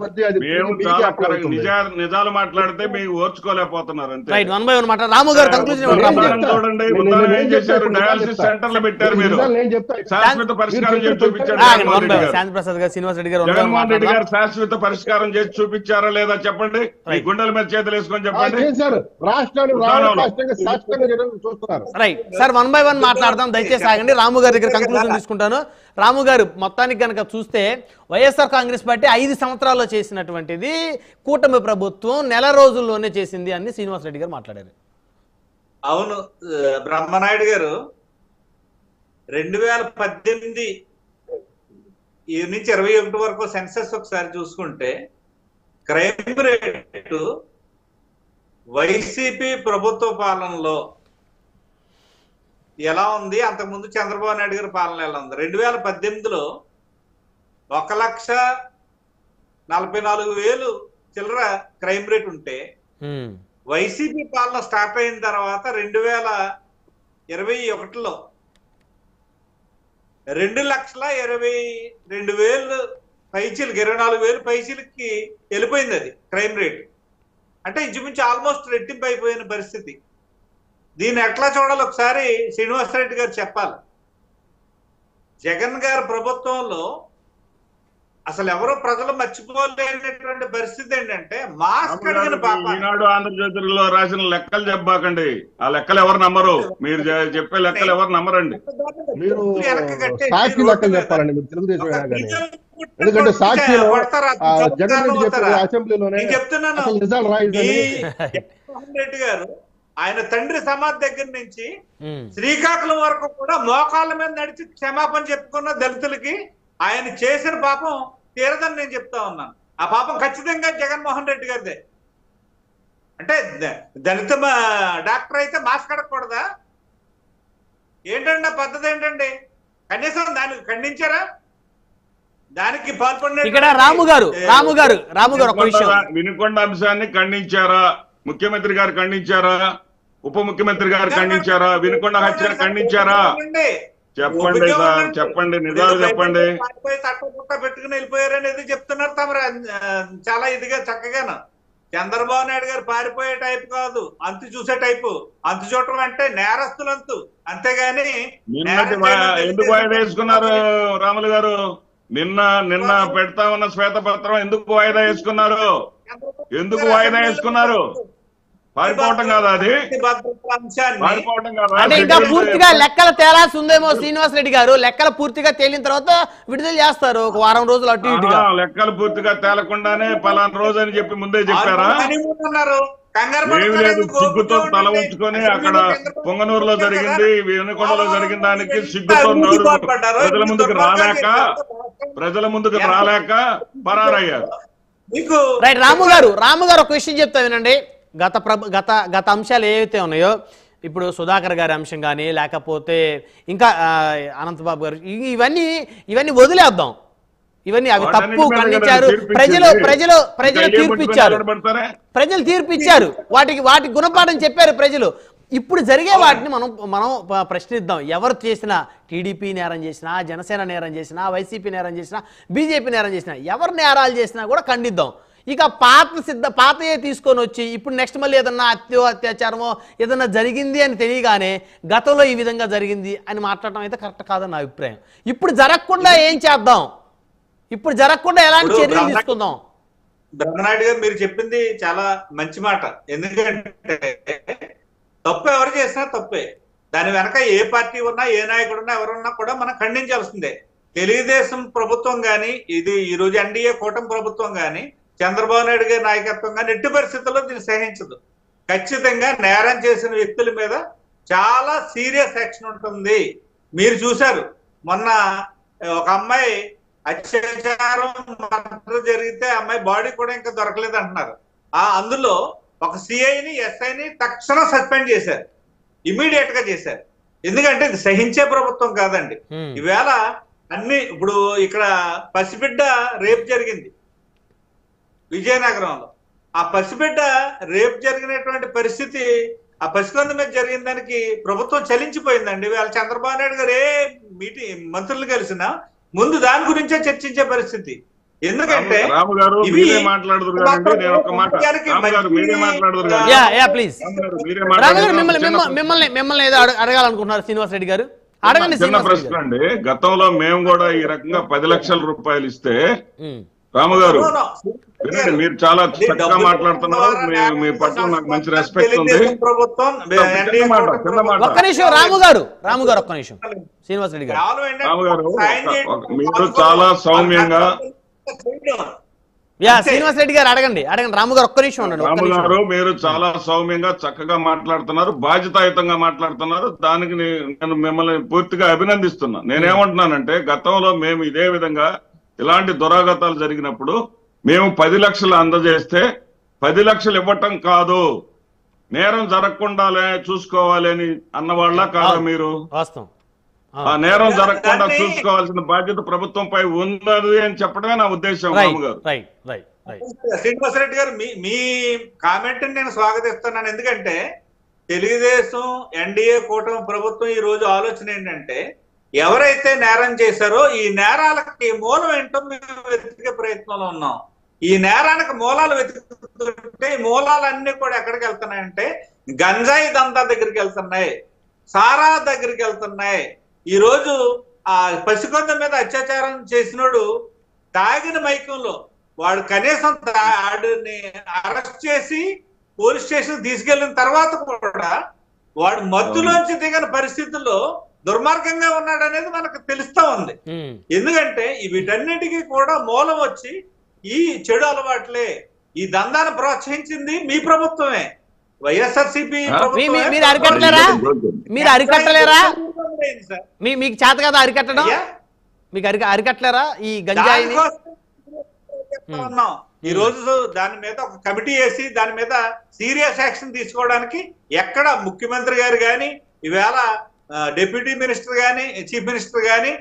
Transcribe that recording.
మేము చాలా నిజాలు మాట్లాడితే మీకు ఓర్చుకోలేకపోతున్నారు అంతే. రైట్, 1 by 1 మాట్లాడు. రాము గారు కంక్లూజన్ చూడండి, ఉదాహరణ ఏం చేశారు, డయాలసిస్ సెంటర్లు పెట్టారు, మీరు శాశ్వత పరిష్కారం చేసి చూపించారు. శాంతిప్రసాద్ గారు, శ్రీనివాస్ రెడ్డి గారు, జగన్మోహన్ రెడ్డి గారు శాశ్వత పరిష్కారం చేసి చూపించారా లేదా చెప్పండి. మీ గుండెల మీద చేతులు వేసుకొని చెప్పండి. రైట్ సార్, 1 by 1 మాట్లాడదాం, దయచేసి ఆగండి. రాము గారి దగ్గర కంక్లూజన్ తీసుకుంటాను. రాము గారు, మొత్తానికి కనుక చూస్తే వైఎస్ఆర్ కాంగ్రెస్ పార్టీ 5 సంవత్సరాల్లో చేసినటువంటిది కూటమి ప్రభుత్వం నెల రోజుల్లోనే చేసింది అని శ్రీనివాస్ రెడ్డి గారు మాట్లాడారు. అవును బ్రహ్మనాయుడు గారు, 2018 నుంచి 21 వరకు సెన్సస్ ఒకసారి చూసుకుంటే క్రైమ్ రేటు వైసీపీ ప్రభుత్వ పాలనలో ఎలా ఉంది, అంతకుముందు చంద్రబాబు నాయుడు గారి పాలన ఎలా ఉంది. 2018లో 1,44,000 చిల్లర క్రైమ్ రేట్ ఉంటే వైసీపీ పాలన స్టార్ట్ అయిన తర్వాత 2021లో 2,22,000 పైచీలకి 24,000 పైచీలకి వెళ్ళిపోయింది అది క్రైమ్ రేట్. అంటే ఇంచుమించు ఆల్మోస్ట్ రెట్టింపు అయిపోయిన పరిస్థితి. దీన్ని ఎట్లా చూడాలి ఒకసారి శ్రీనివాసరెడ్డి గారు చెప్పాలి. జగన్ గారి ప్రభుత్వంలో అసలు ఎవరో ప్రజలు మర్చిపోలేనటువంటి పరిస్థితి ఏంటంటే మాస్క్ అడిగిన పాప. ఈనాడు ఆంధ్రజ్యోతిలో రాసిన లెక్కలు చెప్పాకండి, ఆ లెక్కలు ఎవరు నమ్మరు. మీరు చెప్పే లెక్కలు ఎవరు నమ్మరండి. రెడ్డి గారు ఆయన తండ్రి సమాధి దగ్గర నుంచి శ్రీకాకుళం వరకు కూడా మోకాళ్ళ మీద నడిచి క్షమాపణ చెప్పుకున్న దళితులకి ఆయన చేసిన పాపం తీరదని నేను చెప్తా ఉన్నాను. ఆ పాపం ఖచ్చితంగా జగన్మోహన్ రెడ్డి గారిదే. అంటే దళిత డాక్టర్ అయితే మాస్క్ అడగకూడదా ఏంటండి? పద్ధతి ఏంటండి? కనీసం దానికి ఖండించారా? దానికి పాల్పడిన ఇక్కడ రాము గారు వినుకొండ అంశాన్ని ఖండించారా? ముఖ్యమంత్రి గారు ఖండించారా? ఉప ముఖ్యమంత్రి గారు ఖండించారా? వినుకొండ హత్యను ఖండించారా? చెప్పండి సార్, చెప్పండి, నిజాలు చెప్పండి. తట్టపుట్ట పెట్టుకుని వెళ్ళిపోయారు అనేది చెప్తున్నారు తమరు చాలా ఇదిగా చక్కగాను. చంద్రబాబు నాయుడు గారు పారిపోయే టైప్ కాదు, అంతు చూసే టైపు. అంతు చూడటం అంటే నేరస్తులు అంతు, అంతేగాని ఎందుకు వాయిదా వేసుకున్నారు రాములు గారు? నిన్న పెడతామన్న శ్వేతపత్రం ఎందుకు వాయిదా వేసుకున్నారు? ఎందుకు వాయిదా వేసుకున్నారు? పారిపోవటం కాదా అది? పారిపోవటం కాదా? అంటే ఇంకా పూర్తిగా లెక్కలు తేలాల్సి ఉందేమో శ్రీనివాస్ రెడ్డి గారు. లెక్కలు పూర్తిగా తేలిన తర్వాత విడుదల చేస్తారు, ఒక వారం రోజులు అటు ఇటుగా. లెక్కలు పూర్తిగా తేలకుండానే పలానా రోజు అని చెప్పి ముందే చెప్పారా? ఏమి లేదు, సిగ్గుతో తల ఉంచుకొని అక్కడ పొంగనూరులో జరిగింది, వెనుకొండలో జరిగిన దానికి సిగ్గుతో ప్రజల ముందుకు రాలేక పరారయ్యారు. రైట్, రాము గారు ఒక విషయం చెప్తా వినండి. గత అంశాలు ఏవైతే ఉన్నాయో, ఇప్పుడు సుధాకర్ గారి అంశం కానీ లేకపోతే ఇంకా అనంతబాబు గారు, ఇవన్నీ వదిలేద్దాం. ఇవన్నీ అవి తప్పు ఖండించారు. ప్రజలు తీర్పు ఇచ్చారు. వాటికి గుణపాఠం చెప్పారు ప్రజలు. ఇప్పుడు జరిగే వాటిని మనం ప్రశ్నిద్దాం. ఎవరు చేసినా, టీడీపీ నేరం చేసినా, జనసేన నేరం చేసినా, వైసీపీ నేరం చేసినా, బీజేపీ నేరం చేసినా, ఎవరు నేరాలు చేసినా కూడా ఖండిద్దాం. ఇక పాతయే తీసుకొని వచ్చి ఇప్పుడు నెక్స్ట్ మళ్ళీ ఏదన్నా అత్యాచారమో ఏదన్నా జరిగింది అని తెలియగానే గతంలో ఈ విధంగా జరిగింది అని మాట్లాడటం అయితే కరెక్ట్ కాదని నా అభిప్రాయం. ఇప్పుడు జరగకుండా ఏం చేద్దాం? ఇప్పుడు జరగకుండా ఎలాంటి చర్యలు తీసుకుందాం? బ్రహ్మనాయుడు గారు, మీరు చెప్పింది చాలా మంచి మాట. ఎందుకంటే తప్పు ఎవరు చేసినా తప్పే. దాని వెనక ఏ పార్టీ ఉన్నా, ఏ నాయకుడు ఉన్నా, ఎవరున్నా కూడా మనం ఖండించాల్సిందే. తెలుగుదేశం ప్రభుత్వం కానీ, ఈ రోజు ఎన్డీఏ కూటమి ప్రభుత్వం కానీ, చంద్రబాబు నాయుడు గారి నాయకత్వం కానీ ఎట్టి పరిస్థితుల్లో దీన్ని సహించదు. ఖచ్చితంగా నేరం చేసిన వ్యక్తుల మీద చాలా సీరియస్ యాక్షన్ ఉంటుంది. మీరు చూశారు, మొన్న ఒక అమ్మాయి అత్యాచారం జరిగితే అమ్మాయి బాడీ కూడా ఇంకా దొరకలేదు అంటున్నారు. అందులో ఒక సిఐని, ఎస్ఐని తక్షణం సస్పెండ్ చేశారు, ఇమీడియట్ గా చేశారు. ఎందుకంటే ఇది సహించే ప్రభుత్వం కాదండి. ఈవేళ ఇప్పుడు ఇక్కడ పసిబిడ్డ రేప్ జరిగింది విజయనగరంలో. ఆ పసిబిడ్డ రేప్ జరిగినటువంటి పరిస్థితి, ఆ పసికొంద మీద జరిగిన దానికి ప్రభుత్వం చలించిపోయిందండి. వాళ్ళ చంద్రబాబు నాయుడు గారు మంత్రులు కలిసినా ముందు దాని గురించే చర్చించే పరిస్థితి. ఎందుకంటే రాము గారు ఇవి మీరే మాట్లాడుదురు కదండి, నేను ఒక మాట. రాము గారు మీరే మాట్లాడుదురు కానీ. యా ప్లీజ్ రాము గారు మీరే రాము గారు మాట్లాడుతున్నారు. మిమ్మల్ని ఏదో అడగాలనుకుంటున్నారు శ్రీనివాస్ రెడ్డి గారు, అడగండి. చిన్న శ్రీనివాస్ రెడ్డి ప్రశ్న గారు. అండి. గతంలో మేము కూడా ఈ రకంగా 10 లక్షల రూపాయలు ఇస్తే రాము గారు వినండి, మీరు చాలా చక్కగా మాట్లాడుతున్నారు. మీ పట్ల నాకు మంచి రెస్పెక్ట్ ఉంది. ప్రభుత్వం చిన్న మాట. ఒక్క నిమిషం రాము గారు ఒక్క నిమిషం. శ్రీనివాస్ రెడ్డి గారు, రాము గారు మీరు చాలా సౌమ్యంగా. యా శ్రీనివాస్ రెడ్డి గారు అడగండి రాము గారు ఒక్క నిమిషం ఉండండి. రాము గారు మీరు చాలా సౌమ్యంగా చక్కగా మాట్లాడుతున్నారు, బాధ్యతాయుతంగా మాట్లాడుతున్నారు. దానికి నేను మిమ్మల్ని పూర్తిగా అభినందిస్తున్నా. నేనేమంటున్నానంటే గతంలో మేము ఇదే విధంగా ఇలాంటి దురాగతాలు జరిగినప్పుడు మేము 10 లక్షలు అందజేస్తే 10 లక్షలు ఇవ్వటం కాదు, నేరం జరగకుండా చూసుకోవాలి అని అన్నవాళ్ళ కాదా మీరు? వాస్తవం. ఆ నేరం జరగకుండా చూసుకోవాల్సిన బాధ్యత ప్రభుత్వంపై ఉన్నది అని చెప్పడమే నా ఉద్దేశం. రాము గారు శ్రీనివాసరెడ్డి గారు మీ కామెంట్ నేను స్వాగతిస్తున్నాను. ఎందుకంటే తెలుగుదేశం ఎన్డీఏ కూటమి ప్రభుత్వం ఈ రోజు ఆలోచన ఏంటంటే ఎవరైతే నేరం చేశారో ఈ నేరాలకి మూలం ఏంటో మేము వెతికే ప్రయత్నంలో ఉన్నాం. ఈ నేరానికి మూలాలు వెతుకుతుంటే ఈ మూలాలన్నీ కూడా ఎక్కడికి వెళ్తున్నాయంటే గంజాయి దందా దగ్గరికి వెళ్తున్నాయి, సారా దగ్గరికి వెళ్తున్నాయి. ఈ రోజు ఆ పసికొండ మీద అత్యాచారం చేసినోడు తాగిన మైకంలో వాడు కనీసం వాడిని అరెస్ట్ చేసి పోలీస్ స్టేషన్ తీసుకెళ్లిన తర్వాత కూడా వాడు మత్తులోంచి దిగని పరిస్థితుల్లో దుర్మార్గంగా ఉన్నాడు అనేది మనకు తెలుస్తా ఉంది. ఎందుకంటే వీటన్నిటికీ కూడా మూలం వచ్చి ఈ చెడు అలవాట్లే, ఈ దందాన్ని ప్రోత్సహించింది మీ ప్రభుత్వమే, వైఎస్ఆర్సీపీ. మీరు అరికట్టలేరా? మీకు చేత కదా అరికట్టడం? మీకు అరికట్టలేరా ఈ గంజాయిని? ఈ రోజు దాని మీద ఒక కమిటీ వేసి దాని మీద సీరియస్ యాక్షన్ తీసుకోవడానికి ఎక్కడ ముఖ్యమంత్రి గారు గాని, ఈవేళ డిప్యూటీ మినిస్టర్ గాని, చీఫ్ మినిస్టర్ గాని